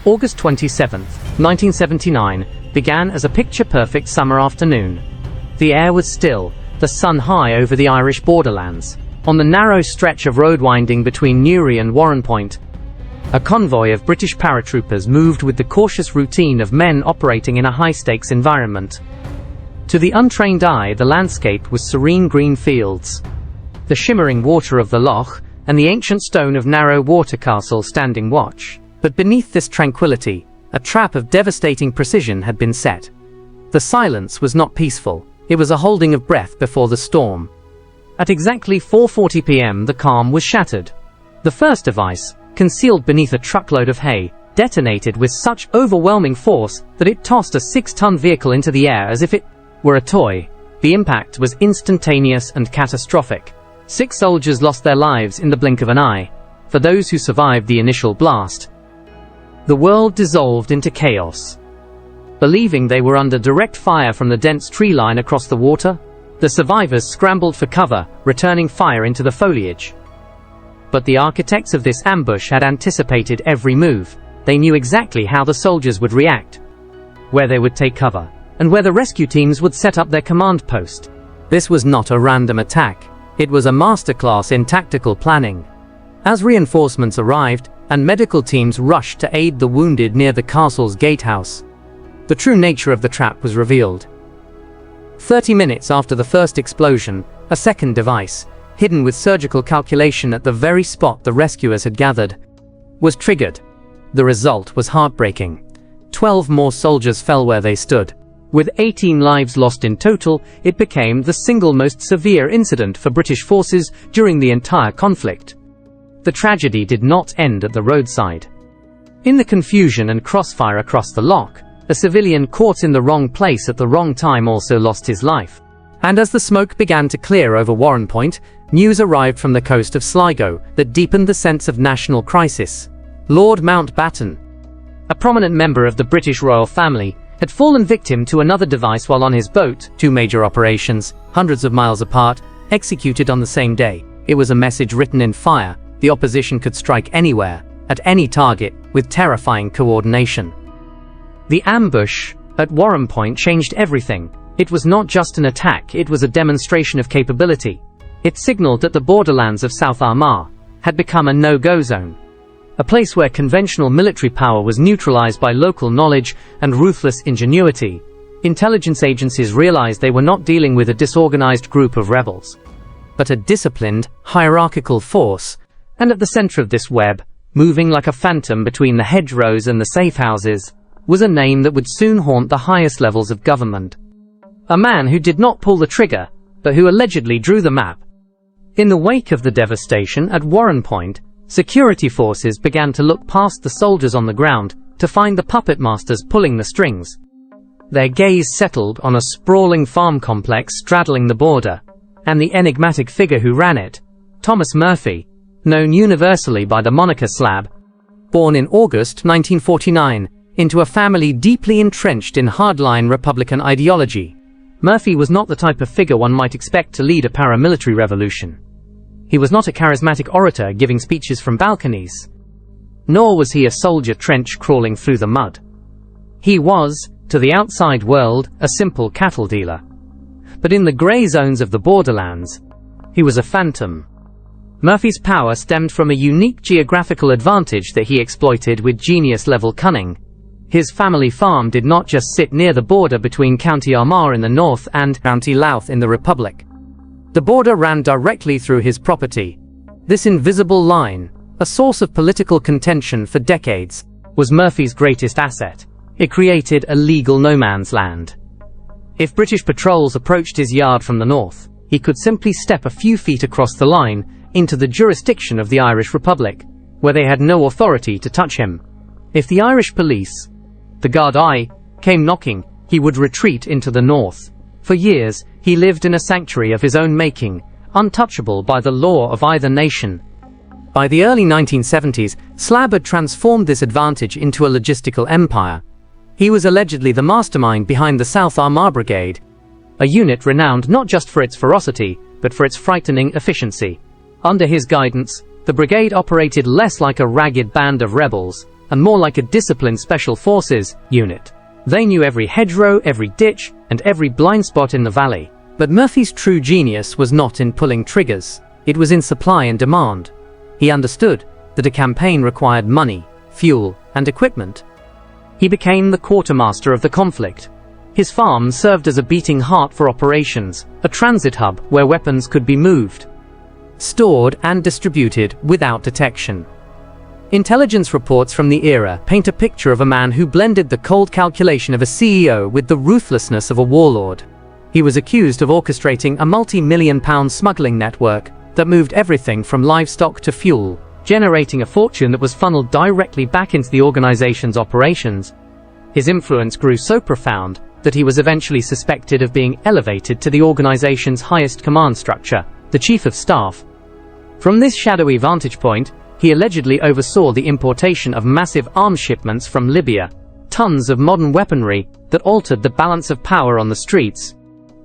August 27, 1979, began as a picture-perfect summer afternoon. The air was still, the sun high over the Irish borderlands. On the narrow stretch of road winding between Newry and Warrenpoint, a convoy of British paratroopers moved with the cautious routine of men operating in a high-stakes environment. To the untrained eye, the landscape was serene green fields, the shimmering water of the loch, and the ancient stone of Narrow Water Castle standing watch. But beneath this tranquility, a trap of devastating precision had been set. The silence was not peaceful, it was a holding of breath before the storm. At exactly 4:40 p.m. the calm was shattered. The first device, concealed beneath a truckload of hay, detonated with such overwhelming force that it tossed a 6-ton vehicle into the air as if it were a toy. The impact was instantaneous and catastrophic. 6 soldiers lost their lives in the blink of an eye. For those who survived the initial blast, the world dissolved into chaos. Believing they were under direct fire from the dense tree line across the water, the survivors scrambled for cover, returning fire into the foliage. But the architects of this ambush had anticipated every move. They knew exactly how the soldiers would react, where they would take cover, and where the rescue teams would set up their command post. This was not a random attack. It was a masterclass in tactical planning. As reinforcements arrived, and medical teams rushed to aid the wounded near the castle's gatehouse, the true nature of the trap was revealed. 30 minutes after the first explosion, a second device, hidden with surgical calculation at the very spot the rescuers had gathered, was triggered. The result was heartbreaking. 12 more soldiers fell where they stood. With 18 lives lost in total, it became the single most severe incident for British forces during the entire conflict. The tragedy did not end at the roadside. In the confusion and crossfire across the loch, a civilian caught in the wrong place at the wrong time also lost his life. And as the smoke began to clear over Warrenpoint, news arrived from the coast of Sligo that deepened the sense of national crisis. Lord Mountbatten, a prominent member of the British royal family, had fallen victim to another device while on his boat. 2 major operations, hundreds of miles apart, executed on the same day. It was a message written in fire. The opposition could strike anywhere, at any target, with terrifying coordination. The ambush at Warrenpoint changed everything. It was not just an attack, it was a demonstration of capability. It signaled that the borderlands of South Armagh had become a no-go zone, a place where conventional military power was neutralized by local knowledge and ruthless ingenuity. Intelligence agencies realized they were not dealing with a disorganized group of rebels, but a disciplined, hierarchical force. And at the center of this web, moving like a phantom between the hedgerows and the safe houses, was a name that would soon haunt the highest levels of government. A man who did not pull the trigger, but who allegedly drew the map. In the wake of the devastation at Warrenpoint, security forces began to look past the soldiers on the ground to find the puppet masters pulling the strings. Their gaze settled on a sprawling farm complex straddling the border, and the enigmatic figure who ran it, Thomas Murphy, known universally by the moniker Slab. Born in August 1949, into a family deeply entrenched in hardline Republican ideology, Murphy was not the type of figure one might expect to lead a paramilitary revolution. He was not a charismatic orator giving speeches from balconies, nor was he a soldier trench crawling through the mud. He was, to the outside world, a simple cattle dealer. But in the grey zones of the borderlands, he was a phantom. Murphy's power stemmed from a unique geographical advantage that he exploited with genius-level cunning. His family farm did not just sit near the border between County Armagh in the north and County Louth in the Republic. The border ran directly through his property. This invisible line, a source of political contention for decades, was Murphy's greatest asset. It created a legal no-man's land. If British patrols approached his yard from the north, he could simply step a few feet across the line into the jurisdiction of the Irish Republic, where they had no authority to touch him. If the Irish police, the Gardaí, came knocking, he would retreat into the north. For years, he lived in a sanctuary of his own making, untouchable by the law of either nation. By the early 1970s, Slab had transformed this advantage into a logistical empire. He was allegedly the mastermind behind the South Armagh Brigade, a unit renowned not just for its ferocity, but for its frightening efficiency. Under his guidance, the brigade operated less like a ragged band of rebels and more like a disciplined special forces unit. They knew every hedgerow, every ditch, and every blind spot in the valley. But Murphy's true genius was not in pulling triggers. It was in supply and demand. He understood that a campaign required money, fuel, and equipment. He became the quartermaster of the conflict. His farm served as a beating heart for operations, a transit hub where weapons could be moved, stored, and distributed without detection. Intelligence reports from the era paint a picture of a man who blended the cold calculation of a CEO with the ruthlessness of a warlord. He was accused of orchestrating a multi-million-pound smuggling network that moved everything from livestock to fuel, generating a fortune that was funneled directly back into the organization's operations. His influence grew so profound that he was eventually suspected of being elevated to the organization's highest command structure, the Chief of Staff. From this shadowy vantage point, he allegedly oversaw the importation of massive arms shipments from Libya, tons of modern weaponry that altered the balance of power on the streets.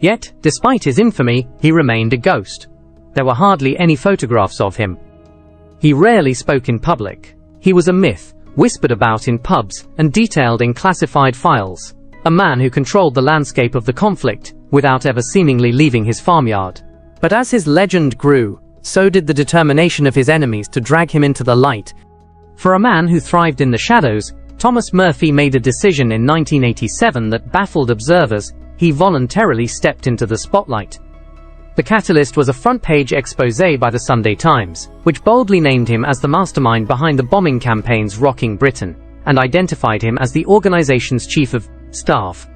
Yet, despite his infamy, he remained a ghost. There were hardly any photographs of him. He rarely spoke in public. He was a myth, whispered about in pubs and detailed in classified files. A man who controlled the landscape of the conflict without ever seemingly leaving his farmyard. But as his legend grew, so did the determination of his enemies to drag him into the light. For a man who thrived in the shadows, Thomas Murphy made a decision in 1987 that baffled observers. He voluntarily stepped into the spotlight. The catalyst was a front-page exposé by the Sunday Times, which boldly named him as the mastermind behind the bombing campaigns rocking Britain, and identified him as the organization's chief of staff.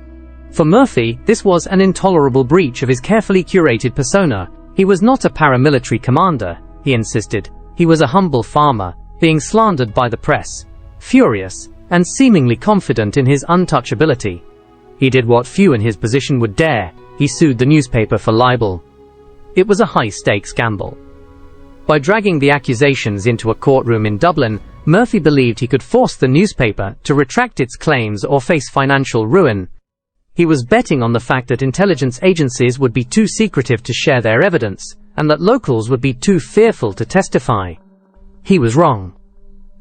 For Murphy, this was an intolerable breach of his carefully curated persona. He was not a paramilitary commander, he insisted. He was a humble farmer, being slandered by the press, furious, and seemingly confident in his untouchability. He did what few in his position would dare. He sued the newspaper for libel. It was a high-stakes gamble. By dragging the accusations into a courtroom in Dublin, Murphy believed he could force the newspaper to retract its claims or face financial ruin. He was betting on the fact that intelligence agencies would be too secretive to share their evidence, and that locals would be too fearful to testify. He was wrong.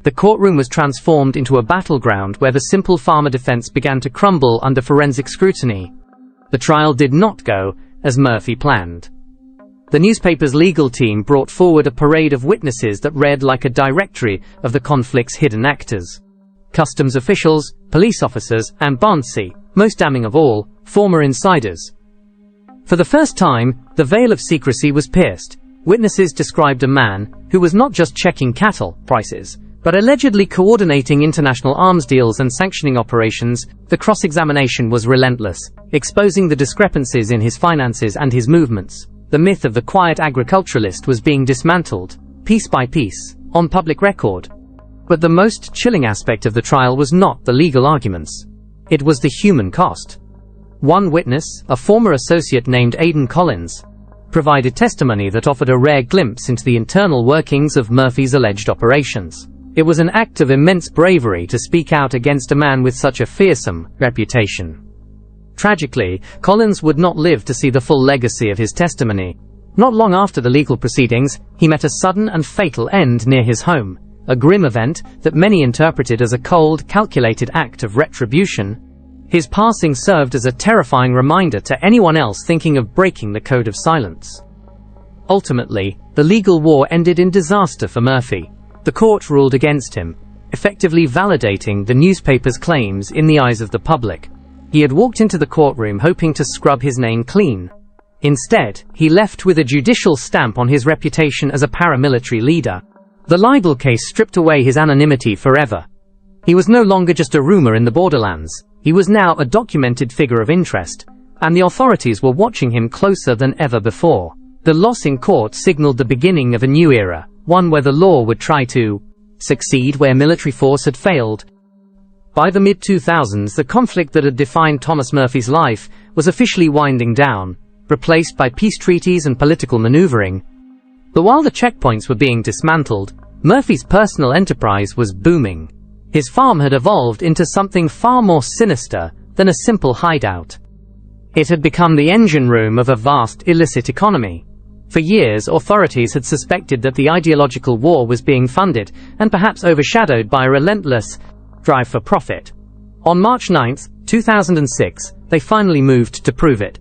The courtroom was transformed into a battleground where the simple farmer defense began to crumble under forensic scrutiny. The trial did not go as Murphy planned. The newspaper's legal team brought forward a parade of witnesses that read like a directory of the conflict's hidden actors. Customs officials, police officers, and Barndsey, most damning of all, former insiders. For the first time, the veil of secrecy was pierced. Witnesses described a man who was not just checking cattle prices, but allegedly coordinating international arms deals and sanctioning operations. The cross-examination was relentless, exposing the discrepancies in his finances and his movements. The myth of the quiet agriculturalist was being dismantled, piece by piece, on public record. But the most chilling aspect of the trial was not the legal arguments. It was the human cost. One witness, a former associate named Aidan Collins, provided testimony that offered a rare glimpse into the internal workings of Murphy's alleged operations. It was an act of immense bravery to speak out against a man with such a fearsome reputation. Tragically, Collins would not live to see the full legacy of his testimony. Not long after the legal proceedings, he met a sudden and fatal end near his home, a grim event that many interpreted as a cold, calculated act of retribution. His passing served as a terrifying reminder to anyone else thinking of breaking the code of silence. Ultimately, the legal war ended in disaster for Murphy. The court ruled against him, effectively validating the newspaper's claims in the eyes of the public. He had walked into the courtroom hoping to scrub his name clean. Instead, he left with a judicial stamp on his reputation as a paramilitary leader. The libel case stripped away his anonymity forever. He was no longer just a rumor in the borderlands. He was now a documented figure of interest, and the authorities were watching him closer than ever before. The loss in court signaled the beginning of a new era, one where the law would try to succeed where military force had failed. By the mid-2000s, the conflict that had defined Thomas Murphy's life was officially winding down, replaced by peace treaties and political maneuvering. But while the checkpoints were being dismantled, Murphy's personal enterprise was booming. His farm had evolved into something far more sinister than a simple hideout. It had become the engine room of a vast illicit economy. For years, authorities had suspected that the ideological war was being funded, and perhaps overshadowed by a relentless drive for profit. On March 9, 2006, they finally moved to prove it.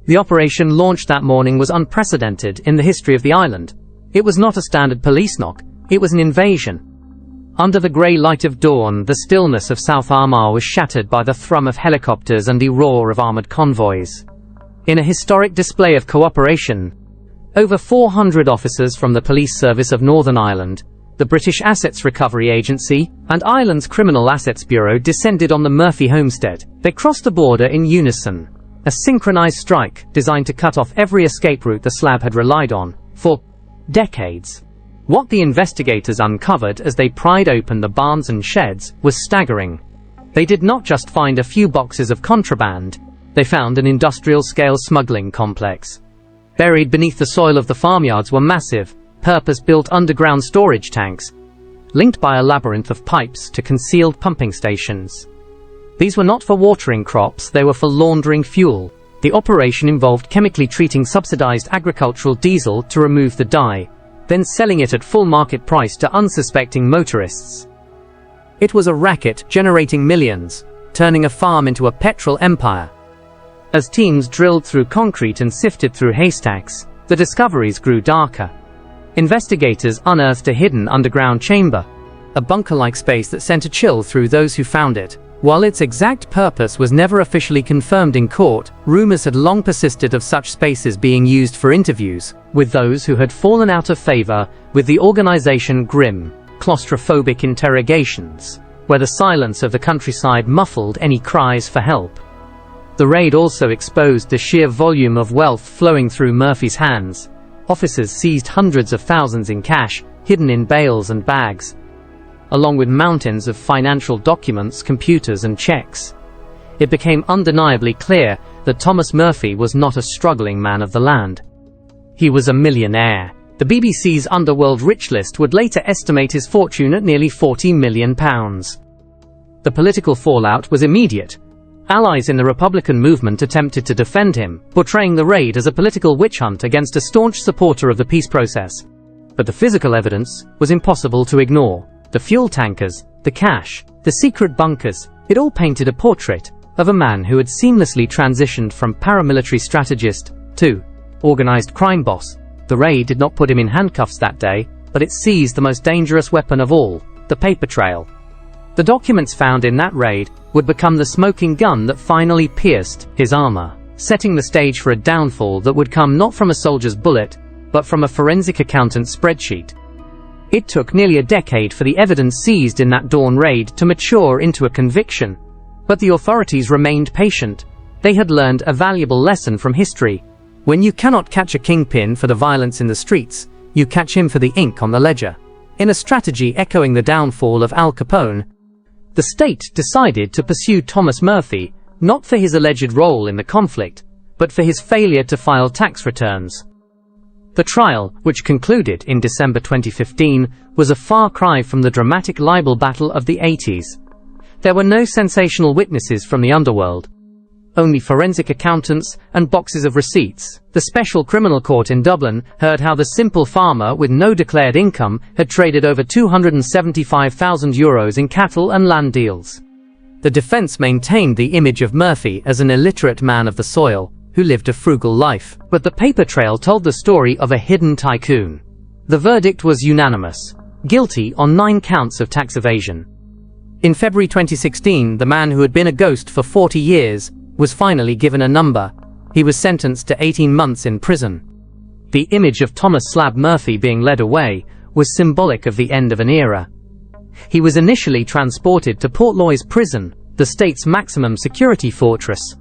The operation launched that morning was unprecedented in the history of the island. It was not a standard police knock, it was an invasion. Under the grey light of dawn, the stillness of South Armagh was shattered by the thrum of helicopters and the roar of armoured convoys. In a historic display of cooperation, over 400 officers from the Police Service of Northern Ireland, the British Assets Recovery Agency, and Ireland's Criminal Assets Bureau descended on the Murphy homestead. They crossed the border in unison, a synchronized strike designed to cut off every escape route the Slab had relied on for decades. What the investigators uncovered as they pried open the barns and sheds was staggering. They did not just find a few boxes of contraband, they found an industrial-scale smuggling complex. Buried beneath the soil of the farmyards were massive, purpose-built underground storage tanks, linked by a labyrinth of pipes to concealed pumping stations. These were not for watering crops, they were for laundering fuel. The operation involved chemically treating subsidized agricultural diesel to remove the dye, then selling it at full market price to unsuspecting motorists. It was a racket generating millions, turning a farm into a petrol empire. As teams drilled through concrete and sifted through haystacks, the discoveries grew darker. Investigators unearthed a hidden underground chamber, a bunker-like space that sent a chill through those who found it. While its exact purpose was never officially confirmed in court, rumors had long persisted of such spaces being used for interviews with those who had fallen out of favor with the organization. Grim, claustrophobic interrogations, where the silence of the countryside muffled any cries for help. The raid also exposed the sheer volume of wealth flowing through Murphy's hands. Officers seized hundreds of thousands in cash, hidden in bales and bags, along with mountains of financial documents, computers and checks. It became undeniably clear that Thomas Murphy was not a struggling man of the land. He was a millionaire. The BBC's Underworld Rich List would later estimate his fortune at nearly £40 million. The political fallout was immediate. Allies in the Republican movement attempted to defend him, portraying the raid as a political witch hunt against a staunch supporter of the peace process. But the physical evidence was impossible to ignore. The fuel tankers, the cash, the secret bunkers, it all painted a portrait of a man who had seamlessly transitioned from paramilitary strategist to organized crime boss. The raid did not put him in handcuffs that day, but it seized the most dangerous weapon of all, the paper trail. The documents found in that raid would become the smoking gun that finally pierced his armor, setting the stage for a downfall that would come not from a soldier's bullet, but from a forensic accountant's spreadsheet. It took nearly a decade for the evidence seized in that dawn raid to mature into a conviction. But the authorities remained patient. They had learned a valuable lesson from history. When you cannot catch a kingpin for the violence in the streets, you catch him for the ink on the ledger. In a strategy echoing the downfall of Al Capone, the state decided to pursue Thomas Murphy, not for his alleged role in the conflict, but for his failure to file tax returns. The trial, which concluded in December 2015, was a far cry from the dramatic libel battle of the 80s. There were no sensational witnesses from the underworld. Only forensic accountants and boxes of receipts. The special criminal court in Dublin heard how the simple farmer with no declared income had traded over €275,000 in cattle and land deals. The defense maintained the image of Murphy as an illiterate man of the soil, who lived a frugal life. But the paper trail told the story of a hidden tycoon. The verdict was unanimous. Guilty on 9 counts of tax evasion. In February 2016, the man who had been a ghost for 40 years was finally given a number. He was sentenced to 18 months in prison. The image of Thomas Slab Murphy being led away was symbolic of the end of an era. He was initially transported to Portloy's prison, the state's maximum security fortress,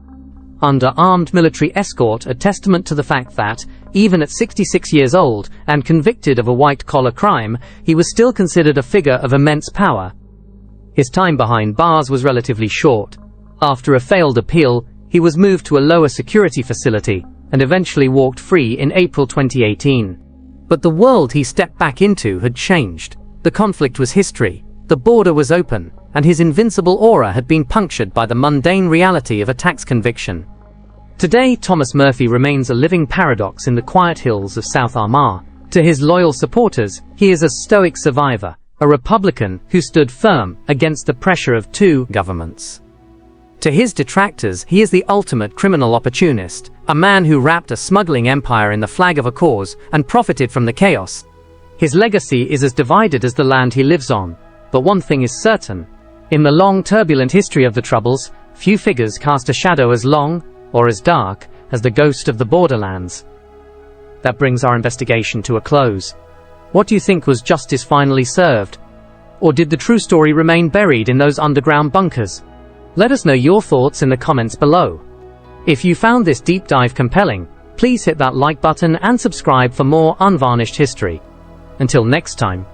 under armed military escort, a testament to the fact that, even at 66 years old and convicted of a white-collar crime, he was still considered a figure of immense power. His time behind bars was relatively short. After a failed appeal, he was moved to a lower security facility and eventually walked free in April 2018. But the world he stepped back into had changed. The conflict was history, the border was open, and his invincible aura had been punctured by the mundane reality of a tax conviction. Today, Thomas Murphy remains a living paradox in the quiet hills of South Armagh. To his loyal supporters, he is a stoic survivor, a Republican who stood firm against the pressure of two governments. To his detractors, he is the ultimate criminal opportunist, a man who wrapped a smuggling empire in the flag of a cause and profited from the chaos. His legacy is as divided as the land he lives on, but one thing is certain. In the long, turbulent history of the Troubles, few figures cast a shadow as long, or as dark, as the ghost of the borderlands. That brings our investigation to a close. What do you think, was justice finally served? Or did the true story remain buried in those underground bunkers? Let us know your thoughts in the comments below. If you found this deep dive compelling, please hit that like button and subscribe for more unvarnished history. Until next time.